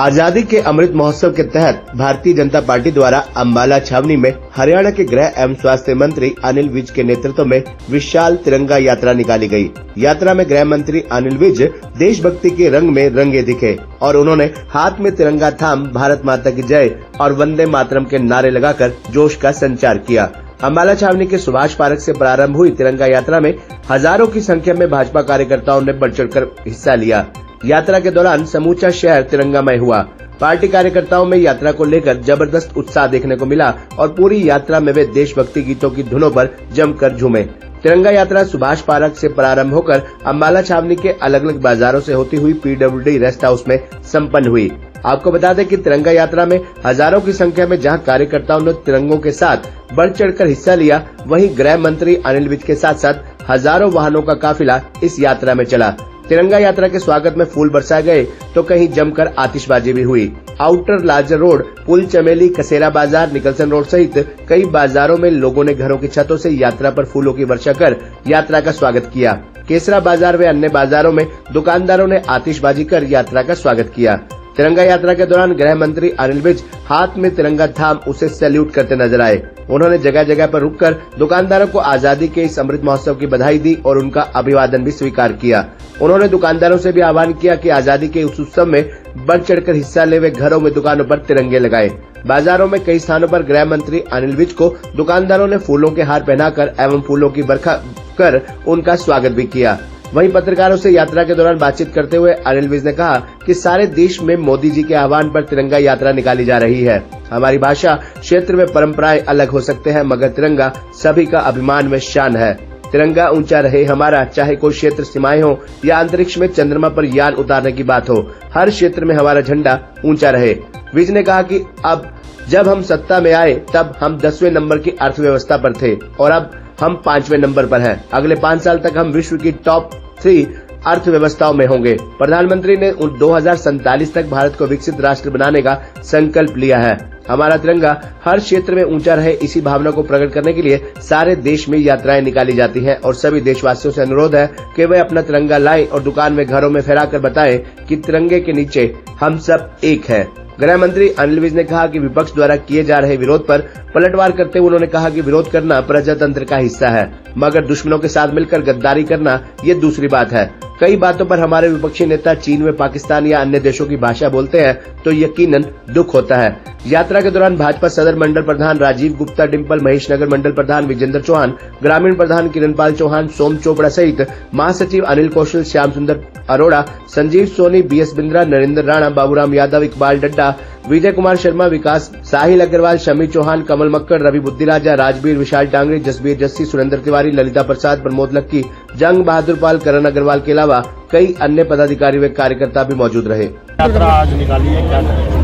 आजादी के अमृत महोत्सव के तहत भारतीय जनता पार्टी द्वारा अम्बाला छावनी में हरियाणा के गृह एवं स्वास्थ्य मंत्री अनिल विज के नेतृत्व में विशाल तिरंगा यात्रा निकाली गई। यात्रा में गृह मंत्री अनिल विज देशभक्ति के रंग में रंगे दिखे और उन्होंने हाथ में तिरंगा थाम भारत माता की जय और वंदे मातरम के नारे लगाकर जोश का संचार किया। अम्बाला छावनी के सुभाष पार्क से प्रारंभ हुई तिरंगा यात्रा में हजारों की संख्या में भाजपा कार्यकर्ताओं ने बढ़ चढ़कर हिस्सा लिया। यात्रा के दौरान समूचा शहर तिरंगामय हुआ। पार्टी कार्यकर्ताओं में यात्रा को लेकर जबरदस्त उत्साह देखने को मिला और पूरी यात्रा में वे देशभक्ति गीतों की धुनों पर जमकर झूमे। तिरंगा यात्रा सुभाष पार्क से प्रारंभ होकर अम्बाला छावनी के अलग अलग बाजारों से होती हुई पीडब्ल्यूडी रेस्ट हाउस में संपन्न हुई। आपको बता दें कि तिरंगा यात्रा में हजारों की संख्या में जहां कार्यकर्ताओं ने तिरंगों के साथ बढ़ चढ़कर हिस्सा लिया, वहीं गृह मंत्री अनिल विज के साथ साथ हजारों वाहनों का काफिला इस यात्रा में चला। तिरंगा यात्रा के स्वागत में फूल बरसाए गए तो कहीं जमकर आतिशबाजी भी हुई। आउटर लार्जर रोड, पुल चमेली, कसेरा बाजार, निकलसन रोड सहित कई बाजारों में लोगों ने घरों की छतों से यात्रा पर फूलों की वर्षा कर यात्रा का स्वागत किया। केसरा बाजार व अन्य बाजारों में दुकानदारों ने आतिशबाजी कर यात्रा का स्वागत किया। तिरंगा यात्रा के दौरान गृह मंत्री अनिल विज हाथ में तिरंगा थाम उसे सैल्यूट करते नजर आए। उन्होंने जगह जगह पर रुककर दुकानदारों को आजादी के इस अमृत महोत्सव की बधाई दी और उनका अभिवादन भी स्वीकार किया। उन्होंने दुकानदारों से भी आह्वान किया कि आजादी के उस उत्सव में बढ़ चढ़कर हिस्सा ले वे घरों में दुकानों पर तिरंगे लगाए। बाजारों में कई स्थानों पर गृह मंत्री अनिल विज को दुकानदारों ने फूलों के हार पहनाकर एवं फूलों की बरखा कर उनका स्वागत भी किया। वहीं पत्रकारों से यात्रा के दौरान बातचीत करते हुए अनिल विज ने कहा कि सारे देश में मोदी जी के आह्वान पर तिरंगा यात्रा निकाली जा रही है। हमारी भाषा, क्षेत्र में परंपराएं अलग हो सकते हैं, मगर तिरंगा सभी का अभिमान में शान है। तिरंगा ऊंचा रहे हमारा, चाहे कोई क्षेत्र सीमाएं हो या अंतरिक्ष में चंद्रमा पर यान उतारने की बात हो, हर क्षेत्र में हमारा झंडा ऊंचा रहे। विज ने कहा कि अब जब हम सत्ता में आए तब हम 10वें नंबर की अर्थव्यवस्था पर थे और अब हम 5वें नंबर पर हैं। अगले 5 साल तक हम विश्व की टॉप 3 अर्थव्यवस्थाओं में होंगे। प्रधानमंत्री ने 2047 तक भारत को विकसित राष्ट्र बनाने का संकल्प लिया है। हमारा तिरंगा हर क्षेत्र में ऊंचा रहे, इसी भावना को प्रकट करने के लिए सारे देश में यात्राएं निकाली जाती हैं और सभी देशवासियों से अनुरोध है कि वे अपना तिरंगा लाएं और दुकान में, घरों में फहराकर बताएं कि तिरंगे के नीचे हम सब एक हैं। गृह मंत्री अनिल विज ने कहा कि विपक्ष द्वारा किए जा रहे विरोध पर पलटवार करते हुए उन्होंने कहा कि विरोध करना प्रजातंत्र का हिस्सा है, मगर दुश्मनों के साथ मिलकर गद्दारी करना ये दूसरी बात है। कई बातों पर हमारे विपक्षी नेता चीन में, पाकिस्तान या अन्य देशों की भाषा बोलते हैं तो यकीनन दुख होता है। यात्रा के दौरान भाजपा सदर मंडल प्रधान राजीव गुप्ता, डिम्पल, महेश नगर मंडल प्रधान विजेंद्र चौहान, ग्रामीण प्रधान किरणपाल चौहान, सोम चोपड़ा सहित महासचिव अनिल कौशल, श्याम सुंदर अरोड़ा, संजीव सोनी, BS बिंद्रा, नरेंद्र राणा, बाबूराम यादव, इकबाल डड्डा, विजय कुमार शर्मा, विकास, साहिल अग्रवाल, शमी चौहान, कमल मक्कड़, रवि बुद्धिराजा, राजबीर, विशाल टांगरी, जसबीर जस्सी, सुरेंद्र तिवारी, ललिता प्रसाद, प्रमोद लक्की, जंग बहादुर पाल, करण अग्रवाल के अलावा कई अन्य पदाधिकारी व कार्यकर्ता भी मौजूद रहे। यात्रा आज निकाली है, क्या करें?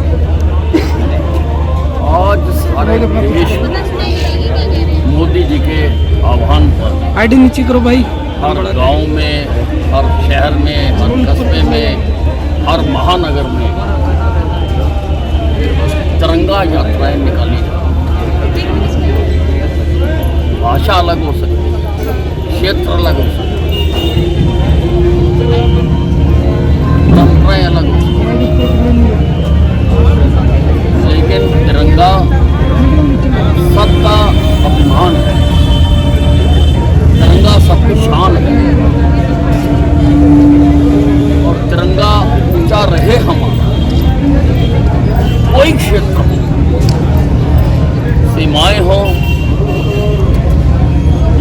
आज सारे देश मोदी जी के आह्वान पर आईडी नीचे करो भाई। हर गांव में, हर शहर में, हर कस्बे में, हर महानगर में तिरंगा यात्राएं निकाली जाती हैं। भाषा अलग हो सकती है, क्षेत्र अलग हो सकते हैं, परंपराएं अलग हो सकती हैं, लेकिन तिरंगा सबका अभिमान है, तिरंगा सबकी शान है और तिरंगा ऊंचा रहे हमारा। कोई क्षेत्र हो, सीमाएं हो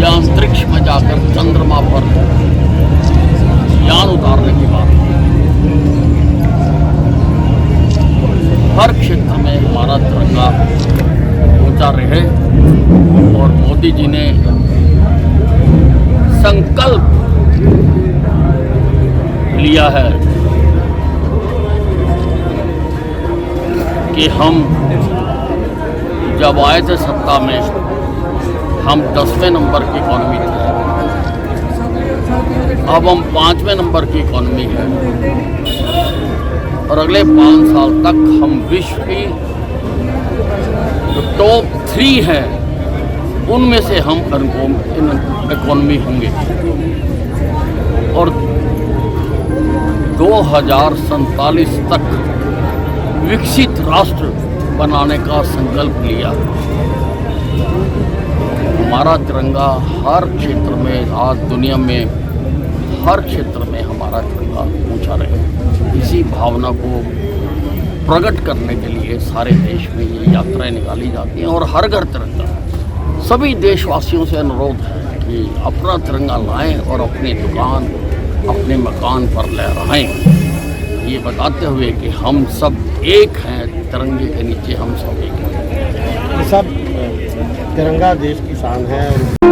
या अंतरिक्ष में जाकर चंद्रमा पर यान उतारने की बात, हर क्षेत्र में हमारा तिरंगा ऊंचा रहे। और मोदी जी ने संकल्प लिया है कि हम जब आए थे सत्ता में हम 10वें नंबर की इकॉनमी थे, अब हम 5वें नंबर की इकॉनमी है और अगले 5 साल तक हम विश्व की जो टॉप 3 है उनमें से हम इकॉनमी होंगे और 2047 तक विकसित राष्ट्र बनाने का संकल्प लिया। हमारा तिरंगा हर क्षेत्र में, आज दुनिया में हर क्षेत्र में हमारा तिरंगा ऊंचा रहे। इसी भावना को प्रकट करने के लिए सारे देश में ये यात्राएं निकाली जाती हैं और हर घर तिरंगा। सभी देशवासियों से अनुरोध है कि अपना तिरंगा लाएं और अपनी दुकान, अपने मकान पर लहराएं, ये बताते हुए कि हम सब एक हैं, तिरंगे के नीचे हम सब एक हैं। सब तिरंगा देश की शान है।